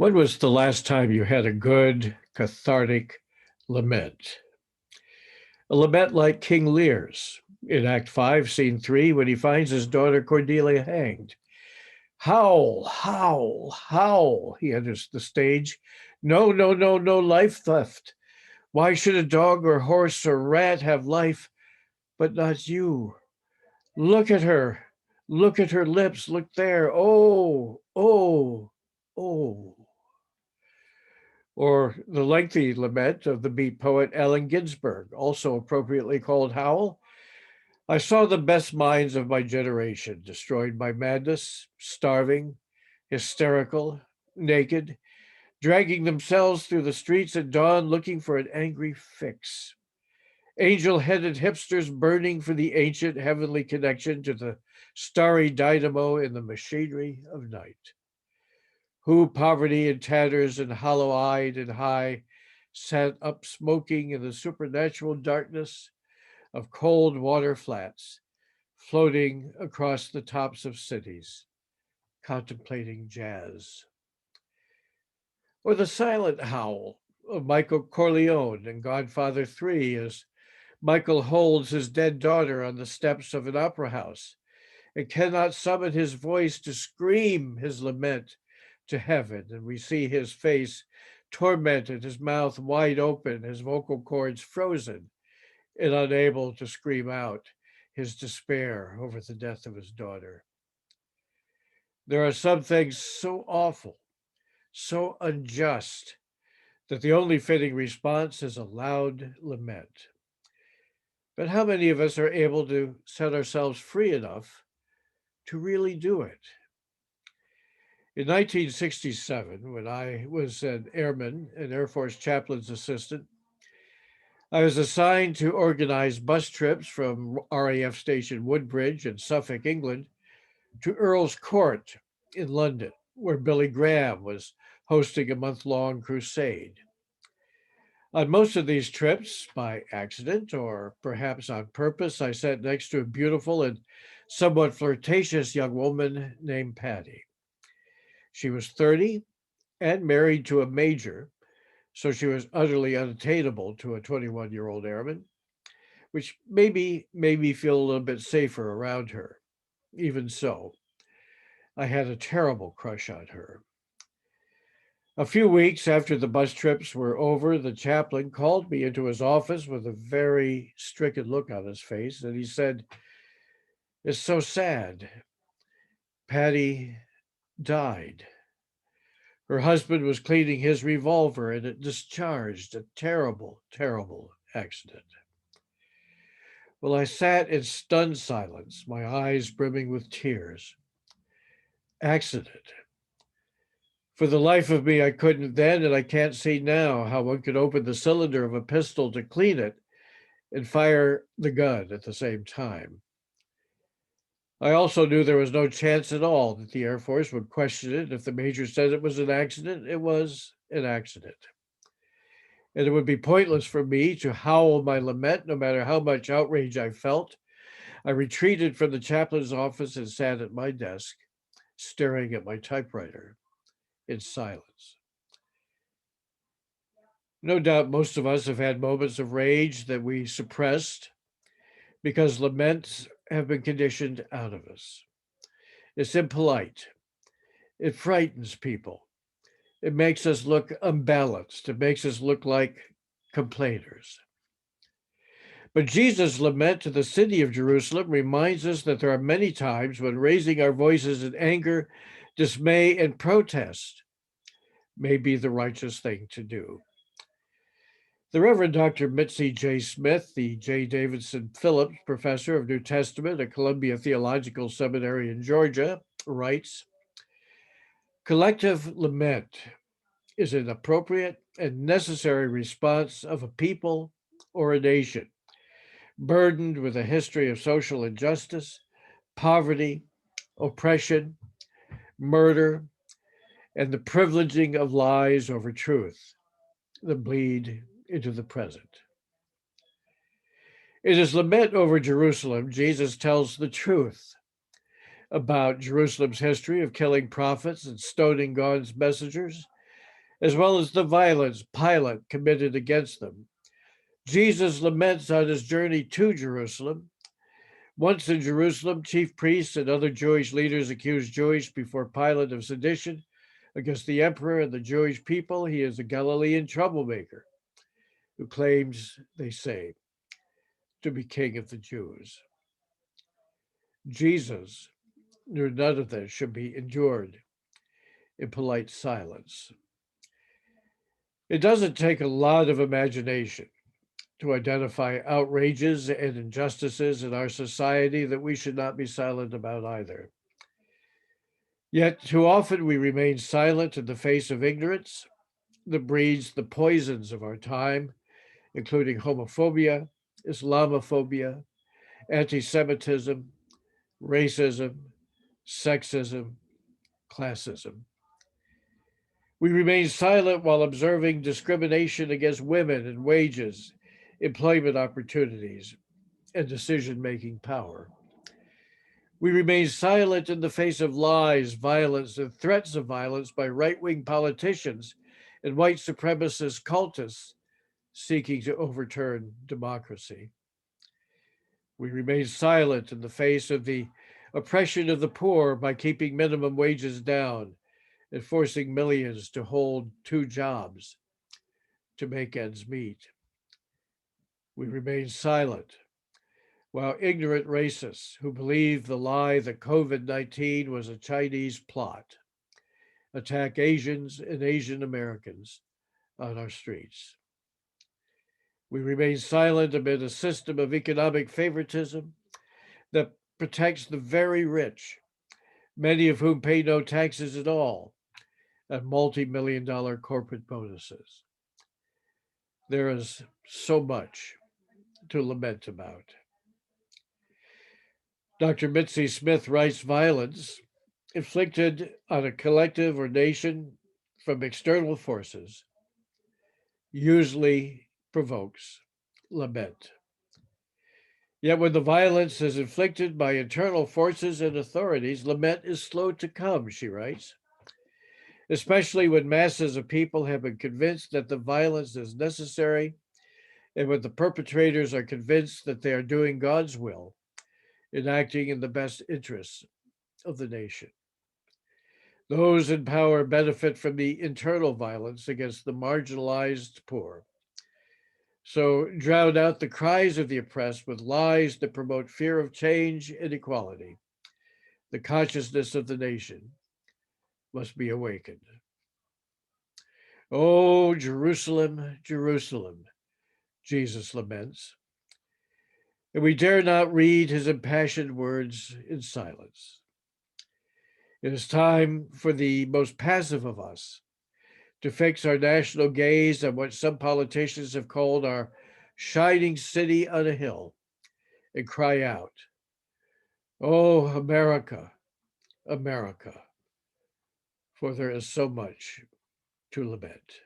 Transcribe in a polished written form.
When was the last time you had a good, cathartic lament? A lament like King Lear's in Act 5, Scene 3, when he finds his daughter Cordelia hanged. Howl, howl, howl. He enters the stage. No, no, no, no life theft. Why should a dog or horse or rat have life, but not you? Look at her. Look at her lips. Look there. Oh, oh, oh. Or the lengthy lament of the beat poet Allen Ginsberg, also appropriately called Howl. I saw the best minds of my generation destroyed by madness, starving, hysterical, naked, dragging themselves through the streets at dawn looking for an angry fix. Angel headed hipsters burning for the ancient heavenly connection to the starry dynamo in the machinery of night. Who, poverty and tatters and hollow eyed and high, sat up smoking in the supernatural darkness of cold water flats, floating across the tops of cities, contemplating jazz. Or the silent howl of Michael Corleone in Godfather 3 as Michael holds his dead daughter on the steps of an opera house and cannot summon his voice to scream his lament to heaven. And we see his face tormented, his mouth wide open, his vocal cords frozen, and unable to scream out his despair over the death of his daughter. There are some things so awful, so unjust, that the only fitting response is a loud lament. But how many of us are able to set ourselves free enough to really do it? In 1967, when I was an airman, an Air Force chaplain's assistant, I was assigned to organize bus trips from RAF Station Woodbridge in Suffolk, England, to Earl's Court in London, where Billy Graham was hosting a month-long crusade. On most of these trips, by accident or perhaps on purpose, I sat next to a beautiful and somewhat flirtatious young woman named Patty. She was 30 and married to a major, so she was utterly unattainable to a 21-year-old airman, which maybe made me feel a little bit safer around her. Even so, I had a terrible crush on her. A few weeks after the bus trips were over, the chaplain called me into his office with a very stricken look on his face, and he said, "It's so sad. Patty died. Her husband was cleaning his revolver and it discharged. A terrible, terrible accident." Well, I sat in stunned silence, my eyes brimming with tears. Accident. For the life of me, I couldn't then, and I can't see now, how one could open the cylinder of a pistol to clean it and fire the gun at the same time. I also knew there was no chance at all that the Air Force would question it. If the major said it was an accident, it was an accident. And it would be pointless for me to howl my lament, no matter how much outrage I felt. I retreated from the chaplain's office and sat at my desk, staring at my typewriter in silence. No doubt most of us have had moments of rage that we suppressed because laments have been conditioned out of us. It's impolite. It frightens people. It makes us look unbalanced. It makes us look like complainers. But Jesus' lament to the city of Jerusalem reminds us that there are many times when raising our voices in anger, dismay, and protest may be the righteous thing to do. The Reverend Dr. Mitzi J. Smith, the J. Davidson Phillips Professor of New Testament at Columbia Theological Seminary in Georgia, writes, "Collective lament is an appropriate and necessary response of a people or a nation burdened with a history of social injustice, poverty, oppression, murder, and the privileging of lies over truth that bleed into the present." In his lament over Jerusalem, Jesus tells the truth about Jerusalem's history of killing prophets and stoning God's messengers, as well as the violence Pilate committed against them. Jesus laments on his journey to Jerusalem. Once in Jerusalem, chief priests and other Jewish leaders accused Jewish before Pilate of sedition against the emperor and the Jewish people. He is a Galilean troublemaker who claims, they say, to be king of the Jews. Jesus knew none of this should be endured in polite silence. It doesn't take a lot of imagination to identify outrages and injustices in our society that we should not be silent about either. Yet too often we remain silent in the face of ignorance that breeds the poisons of our time, including homophobia, Islamophobia, anti-Semitism, racism, sexism, classism. We remain silent while observing discrimination against women in wages, employment opportunities, and decision-making power. We remain silent in the face of lies, violence, and threats of violence by right-wing politicians and white supremacist cultists seeking to overturn democracy. We remain silent in the face of the oppression of the poor by keeping minimum wages down and forcing millions to hold two jobs to make ends meet. We remain silent while ignorant racists who believe the lie that COVID-19 was a Chinese plot attack Asians and Asian Americans on our streets. We remain silent amid a system of economic favoritism that protects the very rich, many of whom pay no taxes at all, and multi-million-dollar corporate bonuses. There is so much to lament about. Dr. Mitzi Smith writes, violence inflicted on a collective or nation from external forces usually provokes lament. Yet when the violence is inflicted by internal forces and authorities, lament is slow to come, she writes, especially when masses of people have been convinced that the violence is necessary and when the perpetrators are convinced that they are doing God's will in acting in the best interests of the nation. Those in power benefit from the internal violence against the marginalized poor. So drown out the cries of the oppressed with lies that promote fear of change and equality. The consciousness of the nation must be awakened. Oh, Jerusalem, Jerusalem, Jesus laments. And we dare not read his impassioned words in silence. It is time for the most passive of us to fix our national gaze on what some politicians have called our shining city on a hill and cry out, "Oh, America, America," for there is so much to lament.